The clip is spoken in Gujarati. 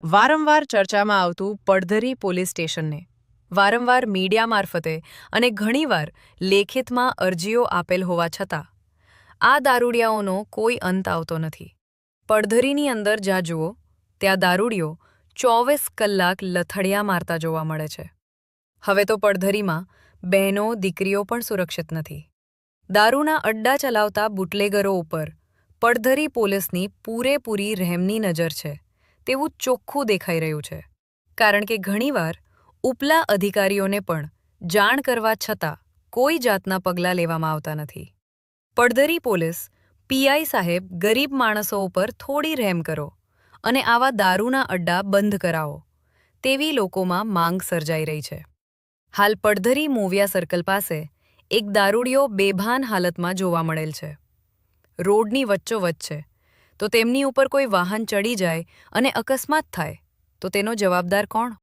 વારંવાર ચર્ચામાં આવતું પડધરી પોલીસ સ્ટેશનને વારંવાર મીડિયા મારફતે અને ઘણીવાર લેખિતમાં અરજીઓ આપેલ હોવા છતાં આ દારૂડિયાઓનો કોઈ અંત આવતો નથી. પડધરીની અંદર જ્યાં જુઓ ત્યાં દારૂડિયો 24 કલાક લથડિયા મારતા જોવા મળે છે. હવે તો પડધરીમાં બહેનો દીકરીઓ પણ સુરક્ષિત નથી. દારૂના અડ્ડા ચલાવતા બુટલેગરો ઉપર પડધરી પોલીસની પૂરેપૂરી રહેમની નજર છે તેવું ચોખ્ખું દેખાઈ રહ્યું છે. કારણ કે ઘણીવાર ઉપલા અધિકારીઓને પણ જાણ કરવા છતાં કોઈ જાતના પગલાં લેવામાં આવતા નથી. પડધરી પોલીસ પીઆઈ સાહેબ ગરીબ માણસો ઉપર થોડી રહેમ કરો અને આવા દારૂના અડ્ડા બંધ કરાવો તેવી લોકોમાં માંગ સર્જાઈ રહી છે. હાલ પડધરી મોવિયા સર્કલ પાસે એક દારૂડિયો બેભાન હાલતમાં જોવા મળેલ છે. રોડની વચ્ચોવચ્ચ છે તો તેમની ઉપર કોઈ વાહન ચડી જાય અને અકસ્માત થાય તો તેનો જવાબદાર કોણ?